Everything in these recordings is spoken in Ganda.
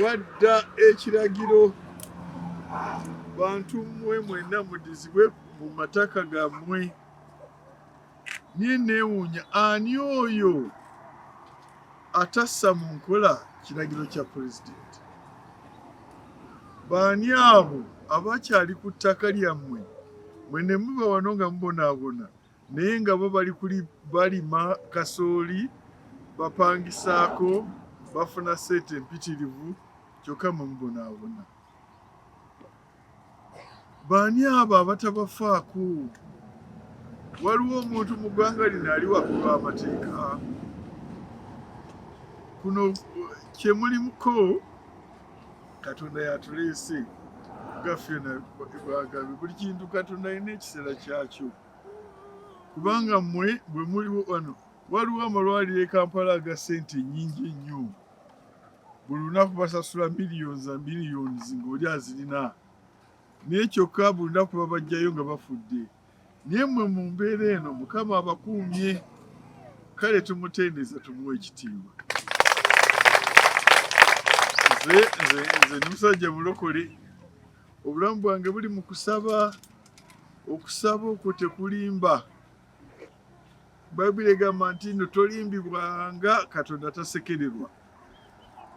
wadda ekiragiro bantu mmwe mwenna mudizibwe mu mataka gammwe. Nye neewuunya ani oyo atassa mu nkola kiragiro kya pulezidenti? Baani abo abakyali ku ttaka lyammwe mwe ne muba wano nga mubonaabona naye nga bo balima kasooli bapangisaako bafuna sente empitirivu kyokka mwe mubonaabona? Baani abo abatabafaako? Waliwo omuntu mu ggwanga lino ali waggulu w'amateeka? Kuno kye mulimuko Katonda yatuleese gaffe bwagambye buli kintu Katonda alina ekiseera kyakyo, kubanga mmwe bwe muliwo wano waliwo amalwaliro e Kampala aga ssente nnyingi ennyo, buli lunaku basasula miliyoni ng'oli azirina, naye kyokka buli lunaku babajjayo nga bafudde. Naye mmwe mu mbeera eno Mukama abakuumye, kale tumutendeeza, tumuwe ekitiibwa. Nze n'omusajja mulokole, obulamu bwange buli mu kusaba. Okusaba okwo tekulimba. Bayibuli egamba nti no tolimbibwanga Katonda tasekererwa.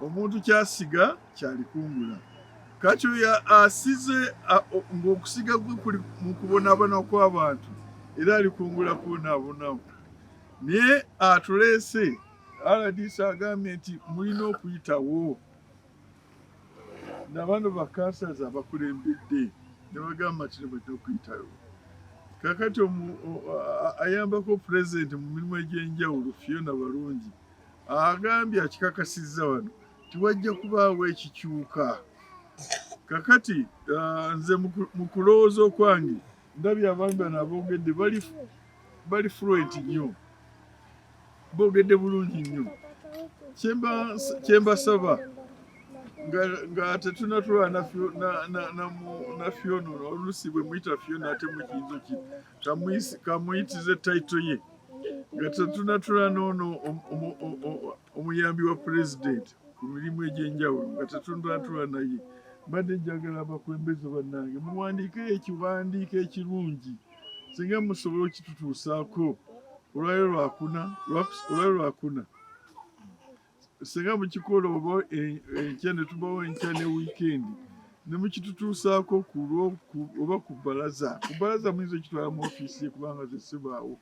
Omuntu kyasiga kyalikungula. Kati oyo asize ng'okusiga gwe kuli mu kubonaabona kw'abantu era alikungula kwonaabonawo. Naye atuleese RDC agambye nti mulina okuyitawo. Nabano bakansaza abakulembedde ne bagamba nti mulina okuyitawo. Kakati ayambako pulezidenti mu mirimu egy'enjawulo Fiona Balungi agambye akikakasizza wano tiwajja kubaawo ekikyuka. Kakati nze mu kulowooza okwange ndabye abaami bano aboogedde bali fluent nnyo, boogedde bulungi nnyo. Kye mbasaba nga tetunatula na Fiona, oluusi bwe muyita Fiona ate mukiyinza ki kamuyitize tayito ye, nga tetunatula n'ono omuyambi wa pulezidenti ku mirimu egy'enjawulo, nga tetunatula naye. Mbadde njagala abakulembeze bannange muwandiike ekiwandiiko ekirungi singa musobola okitutuusaako olwaliro lwakuna. Singa mukikola oba enkya ne tubawo enkya ne wiikendi ne mukitutuusaako oba ku bbalaza. Ku bbalaza muyinza okitwala mu ofiisi ye kubanga ze sibaawo.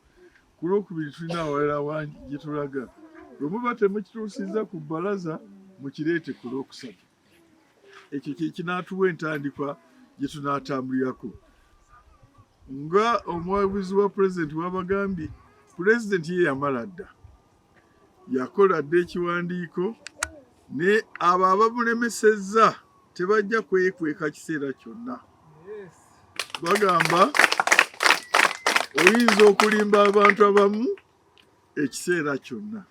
Ku lwokubiri tulina awalala wangi gye tulaga. Bwe muba temukituusizza ku bbalaza mukireete ku lwokusatu. Ekyo kye kinaatuwa entandikwa gye tunaatambulirako. Nga omuwabuzi wa pulezidenti wabagambye, pulezidenti ye yamala dda. Yakola dda ekiwandiiko, ne abo abamulemesezza tebajja kwekweka kiseera kyonna. Bagamba oyinza okulimba abantu abamu ekiseera kyonna,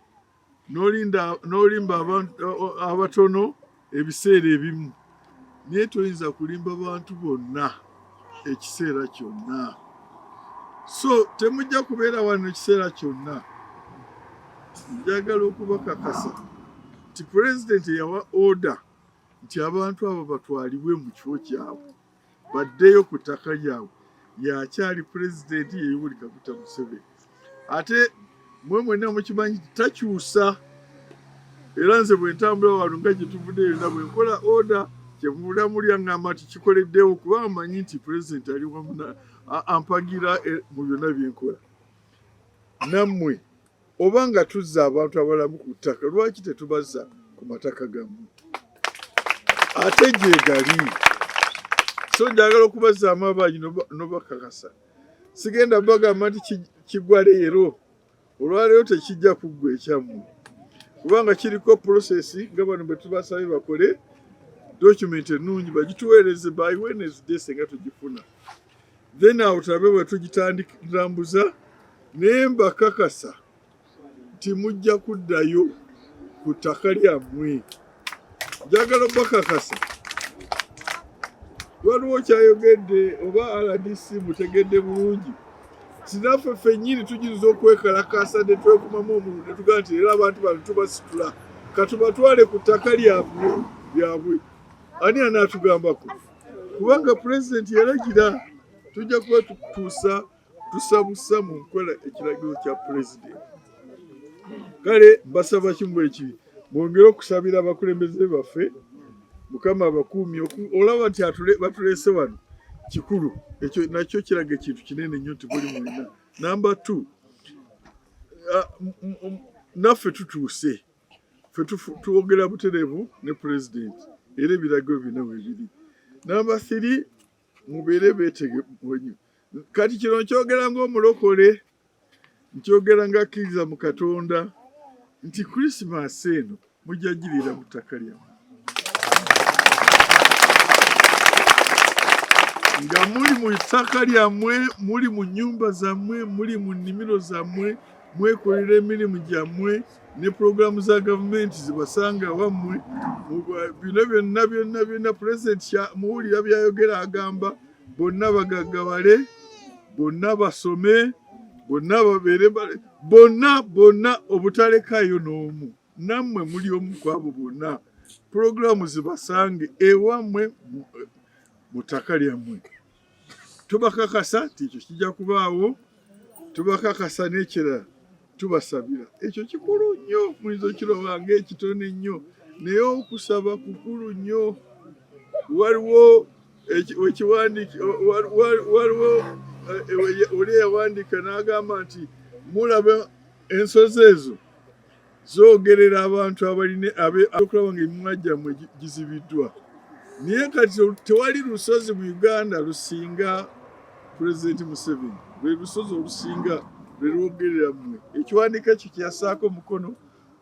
n'olimba abatono ebiseera ebimu, naye toyinza kulimba bantu bonna ekiseera kyonna. So temujja kubeera wano ekiseera kyonna. Njagala okubakakasa nti pulezidenti yawa oda nti abantu abo batwalibwe mu kifo kyabwe baddeyo ku ttaka lyabwe. Yakyali pulezidenti ye Yoweri Kaguta Museveni. Ate mwe mwenna mukimanyi takyusa. Era nze bwe ntambula wano nga gye tuvudde yonna bwe nkola oda kyemuvula mulya ngamba nti kikoleddewo kuba amanyi nti pulezidenti ali wamu ampagira mu byonna bye nkola. Nammwe oba nga tuzza abantu abalamu ku ttaka, lwaki tetubazza ku mataka gammwe? Ate gye gali. So njagala okubazzaamu abaanyi n'obakakasa. Sigenda bagamba nti kigwa leero, olwaleero tekijja kuggwa ekyammwe, kubanga kiriko processi nga bano bwe tubasabye bakole document ennungi bagituweereze by Wednesday senga tugifuna. Then awo tulabe bwe tugitambuza, naye mbakakasa nti mujja kuddayo ku ttaka lyammwe. Njagala bakakasa. Waliwo kyayogedde oba RDC mutegedde bulungi. Sinaffe ffennyini tujinza okwekalakasa ne twekumamu omululu ne tugamba nti era abantu bano tubasitula katubatwale ku ttaka lyabwe. byabwe ani anaatugambako kubanga pulezidenti yalagira tujja kuba tusabusa mu nkola ekiragiro kya pulezidenti. Kale mbasaba kimu ekiri mwongere okusabira abakulembeze baffe Mukama abakuumye olaba nti batuleese wano kikulu ekyo nakyo kiraga ekintu kinene nnyo nti buli mulina. Namba 2 naffe tutuuse ffe twogera butereevu ne pulezidenti era ebiragiro bino bibiri. Namba 3 mubeere beetegefu. Kati kino nkyogera ng'omulokole nkyogera ng'akkiriza mu Katonda nti Krismasi eno mujja girira mu ttaka lyammwe nga muli mu ttaka lyammwe, muli mu nnyumba zammwe, muli mu nnimiro zammwe, mwekolera emirimu gyammwe ne pulogulaamu za gavumenti zibasanga wammwe. Bino byonna pulezidenti muwulira byayogera agamba bonna bagaggawale, bonna basome, bonna babeere bonna obutalekayo n'omu. Nammwe muli omu ku abo bonna. Pulogulaamu zibasange ewammwe mu ttaka lyammwe. Tubakakasa nti ekyo kijja kubaawo, tubakakasa n'ekirala tubasabira. Ekyo kikulu nnyo, muyinza okiraba ng'ekitone ennyo naye okusaba kukulu nnyo. Waliwo oli yawandiika n'agamba nti mulaba ensozi ezo zoogerera abantu okulaba ng'emimwa gyammwe gizibiddwa. Naye kati tewali lusozi mu Uganda lusinga Pulezidenti Museveni. Lwe lusozi olusinga lwe lwogerera mmwe. Ekiwandiiko ekyo kyasaako omukono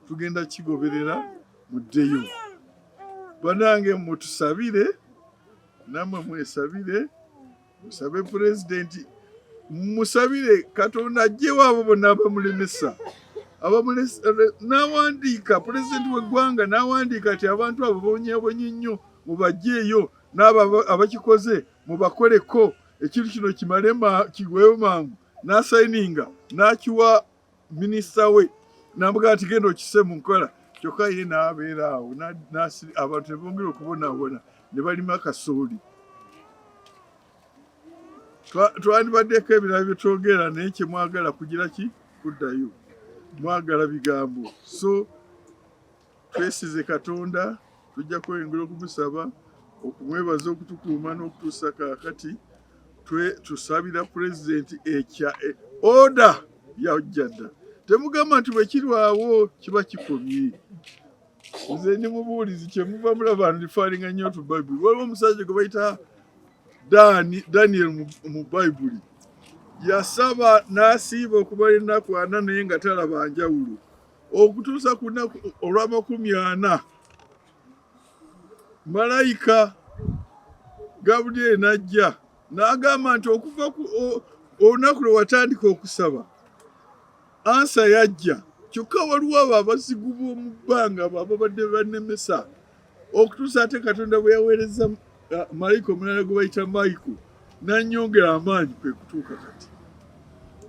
tugenda kigoberera muddeyo. Banange mutusabire, nammwe mwesabire, musabe pulezidenti, musabire Katonda aggyewo abo bonna abamulemesa. N'awandiika pulezidenti w'eggwanga n'awandiika nti abantu abo bonyeebonye nnyo mubaggyeeyo, n'abo abakikoze mubakoleko, ekintu kino kiweewo mangu. N'asayininga n'akiwa minisita we n'amugamba nti genda okise mu nkola. Kyokka ye n'abeera awo abantu ne bongera okubonaabona ne balima kasooli. Twandibaddeko ebirala bye twogera naye kye mwagala kugira ki kuddayo. Mwagala bigambo. So twesize Katonda, tujja kweyongera okumusaba, okumwebaza okutukuuma n'okutuusa kaakati. Tusabira pulezidenti oda yajjadda. Temugamba nti bwe kirwawo kiba kikomye. Nze ndi mubuulizi kye muva mulaba ndifaalinga nnyo tu Bayibuli. Waliwo omusajja gwe bayita Daniel mu Bayibuli. Yasaba n'asiiba okumala ennaku 4 naye nga talaba njawulo. Okutuusa ku nnaku olw'amakumi 40 malayika Gabudyeri n'ajja n'agamba nti okuva ku olunaku lwe watandika okusaba ansa yajja. Kyokka waliwo abo abazigu b'omu bbanga abo ababadde bannemesa okutuusa ate Katonda bwe yaweereza malayika omulala gwe bayita Michael n'annyongera amaanyi kwe kutuuka kati.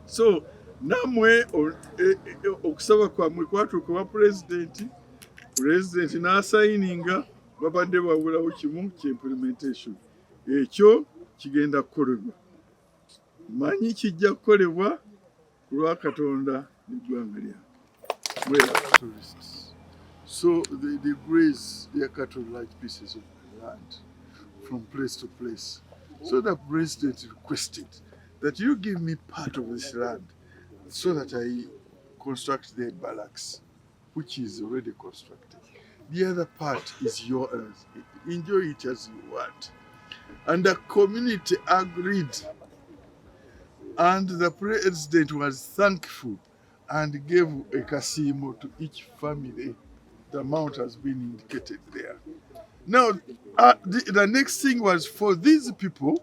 So nammwe okusaba kwammwe kwatuuka wa pulezidenti n'asayininga babadde babulawo kimu ky'implementation. Ekyo kigenda kukolebwa. Manyi kijja kukolebwa ku lwa Katonda n'eggwanga lyange. So they graze their cattle like pieces of land from place to place. So the president requested that you give me part of this land so that I construct the barracks, which is already constructed. The other part is yours. Enjoy it as you want. And the community agreed. And the president was thankful and gave a kasimo to each family. The amount has been indicated there. Now, the next thing was for these people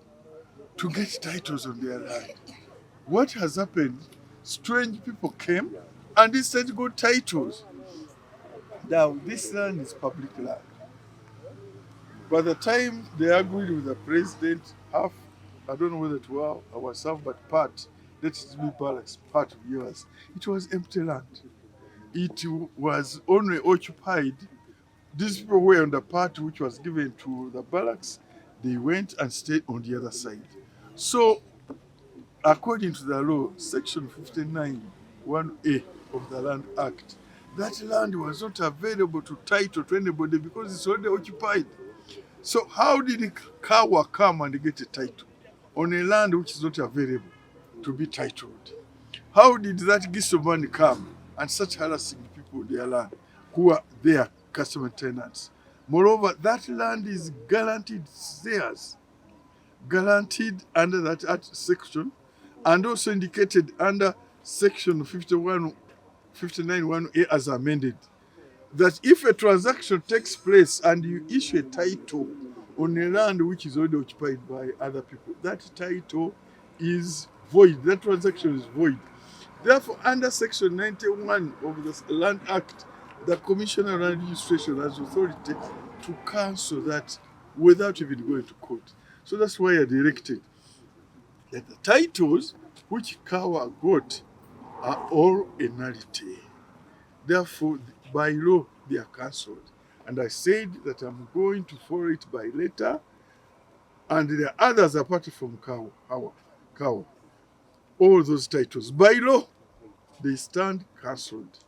to get titles on their land. What has happened? Strange people came and instead got titles. Now, this land is public land. By the time they agreed with the president, half, I don't know whether it was ourselves, but part, let it be barracks, part of yours. It was empty land. It was only occupied These people were on the part which was given to the barracks. They went and stayed on the other side. So, according to the law, section 59, 1A of the Land Act, that land was not available to title to anybody because it's already occupied. So how did the Kawa come and get a title on a land which is not available to be titled? How did that Gisomani come and start harassing people in their land who are their customer tenants? Moreover, that land is guaranteed theirs, guaranteed under that section, and also indicated under section 59 1A as amended, that if a transaction takes place and you issue a title on a land which is already occupied by other people, that title is void, that transaction is void. Therefore, under section 91 of the Land Act, the Commissioner of Land Registration has authority to cancel that without even going to court. So that's why I directed that the titles which Kawa got are all a nullity. Therefore, by law, they are cancelled. And I said that I'm going to follow it by letter, and there are others apart from Kawa. All those titles, by law, they stand cancelled.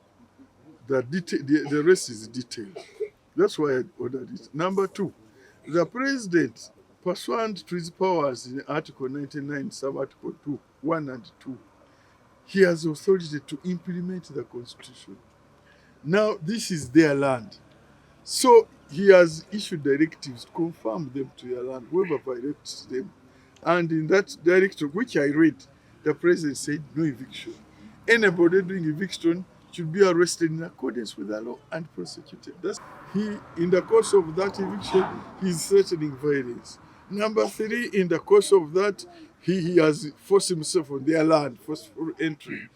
The rest is detailed. That's why I ordered it. Number two, the President, pursuant to his powers in Article 99, Sub-Article 2, 1 and 2, he has authority to implement the Constitution. Now, this is their land. So, he has issued directives to confirm them to their land, whoever violates them. And in that directive, which I read, the President said no eviction. Anybody doing eviction should be arrested in accordance with the law and prosecuted. In the course of that eviction, he is threatening violence. Number three, in the course of that, he has forced himself on their land, forceful entry,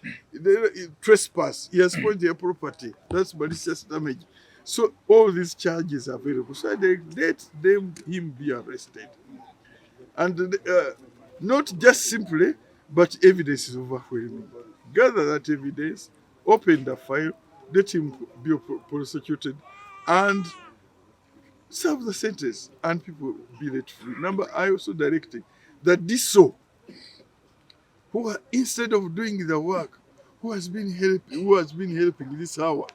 trespass, he has spoiled their property, that's malicious damage. So all these charges are available. So they let him be arrested. And not just simply, but evidence is overwhelming. Gather that evidence, open the file, let him be prosecuted, and serve the sentence, and people be let free. I also directed that this so, who are, instead of doing the work, who has been helping this hour,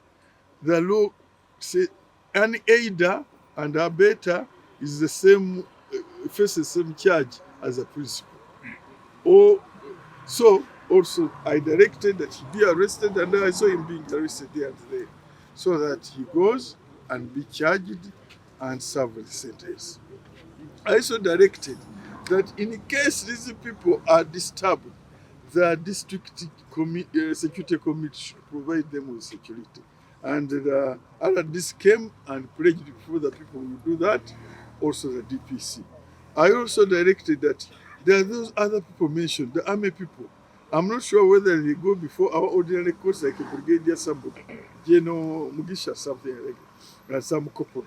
the law said an aider and a abettor is the same, faces the same charge as a principal. So also I directed that he be arrested, and I saw him being arrested there and there, so that he goes and be charged and serve the sentence. I also directed that in case these people are disturbed, the district security committee should provide them with security. And the RDC came and pledged before the people will do that, also the DPC. I also directed that there are those other people mentioned, the army people. I'm not sure whether they go before our ordinary courts like a brigadier, somebody, General Mugisha, something like that, and some couple.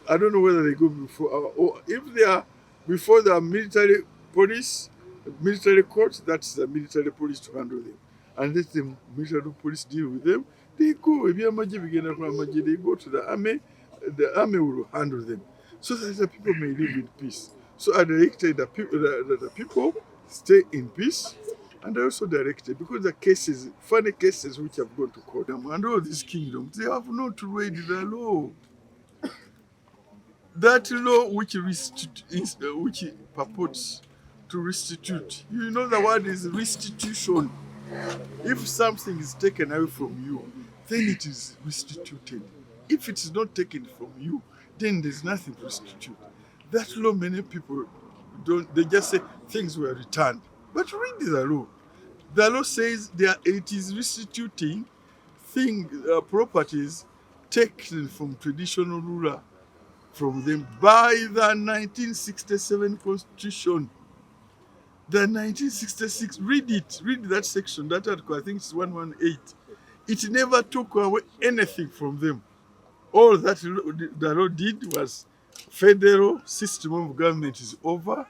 I don't know whether they go before our, or if they are before the military police, military court, that's the military police to handle them. And let the military police deal with them. They go, they go to the army will handle them, so that the people may live in peace. So I directed the people stay in peace, and I also directed, because the cases, funny cases which have gone to court, and all these kingdoms, they have not read the law. That law which purports to restitute. You know, the word is restitution. If something is taken away from you, then it is restituted. If it is not taken from you, then there's nothing to restitute. That law, many people don't, they just say things were returned. But read the law. The law says it is restituting properties taken from traditional ruler from them by the 1967 Constitution. The 1966, read that section, that article, I think it's 118. It never took away anything from them. All that the law did was federal system of government is over.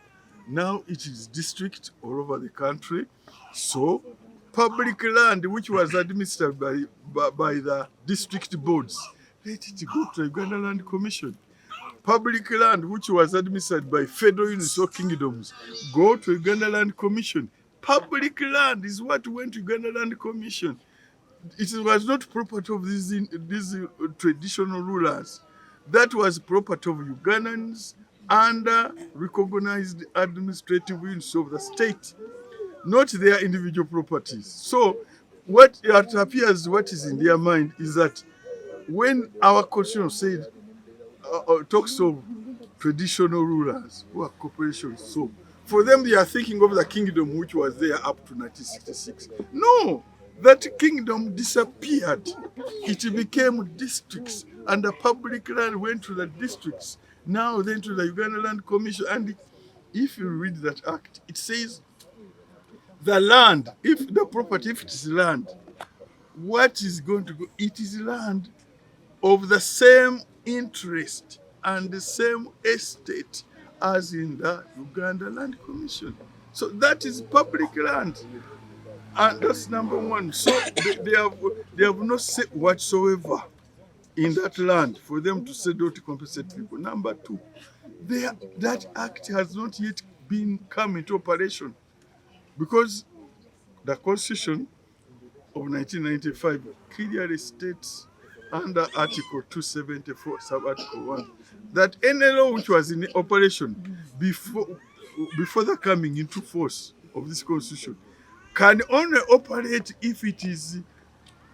Now it is district all over the country. So public land which was administered by the district boards let it go to the Uganda Land Commission. Public land which was administered by federal units or kingdoms, go to Uganda Land Commission. Public land is what went to Uganda Land Commission. It was not property of these traditional rulers. That was property of Ugandans under recognized administrative units of the state, not their individual properties. So what it appears, what is in their mind is that when our constitution said, talks of traditional rulers who are corporations, so for them they are thinking of the kingdom which was there up to 1966. No, that kingdom disappeared. It became districts, and the public land went to the districts, now then to the Uganda Land Commission. And if you read that act, it says the land, if the property, if it is land, what is going to go? It is land of the same interest and the same estate as in the Uganda Land Commission. So that is public land. And that's number one. So they have no say whatsoever in that land for them to say to compensate people. Number two, that act has not yet been come into operation because the Constitution of 1995 clearly states under Article 274, Sub-Article 1, that any law which was in operation before the coming into force of this Constitution can only operate if it is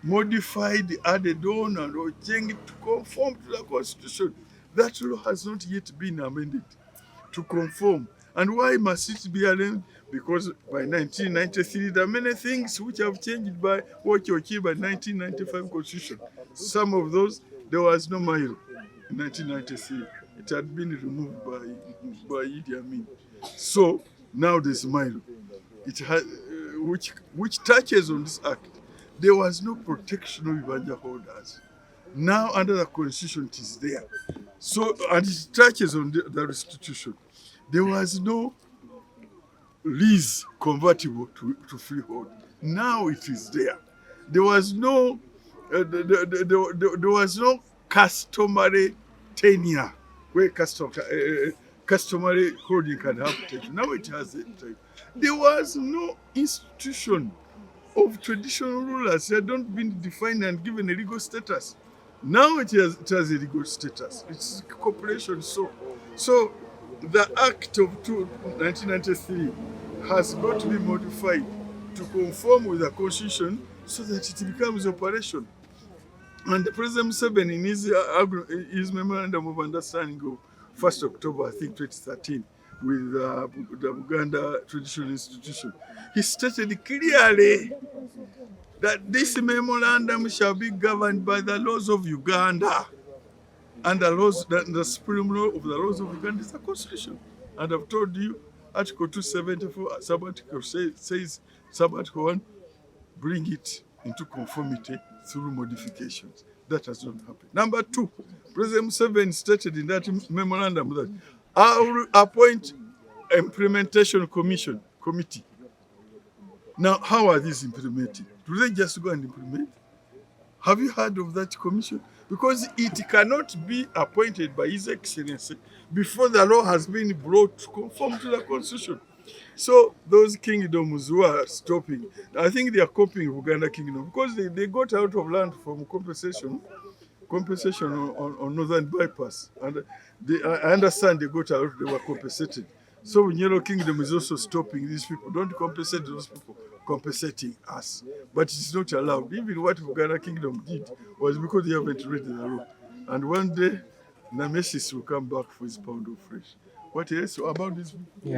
modified, added on, or changed to conform to the Constitution. That law has not yet been amended to conform. And why must it be amended? Because by 1993, there are many things which have changed by what you achieved by 1995 Constitution. Some of those, there was no mile in 1993. It had been removed by Idi Amin. So now there's mile. It has, which touches on this act. There was no protection of Ibanja holders. Now under the Constitution, it is there. So, and it touches on the restitution. There was no lease convertible to freehold. Now it is there. There was no customary tenure where customary holding can have protection. Now it has it. There was no institution of traditional rulers. They had not been defined and given a legal status. Now it has a legal status. It's a corporation. So the Act of 1993 has got to be modified to conform with the Constitution so that it becomes operation. And President Museveni, in his memorandum of understanding of 1st October, I think 2013, with the Uganda Traditional Institution, he stated clearly that this memorandum shall be governed by the laws of Uganda. And the supreme law of the laws of Uganda is the Constitution. And I've told you, Article 274, sub-article says, sub-article 1, bring it into conformity through modifications. That has not happened. Number two, President Museveni stated in that memorandum that I will appoint implementation committee. Now, how are these implemented? Do they just go and implement? Have you heard of that commission? Because it cannot be appointed by His Excellency before the law has been brought to conform to the Constitution. So those kingdoms who are stopping, I think they are copying Uganda Kingdom because they got out of land from compensation on Northern Bypass. And I understand they got out, they were compensated. So Nyero Kingdom is also stopping these people. Don't compensate those people, compensating us. But it's not allowed. Even what Uganda Kingdom did was because they haven't read the law. And one day, Nemesis will come back for his pound of flesh. What else about this?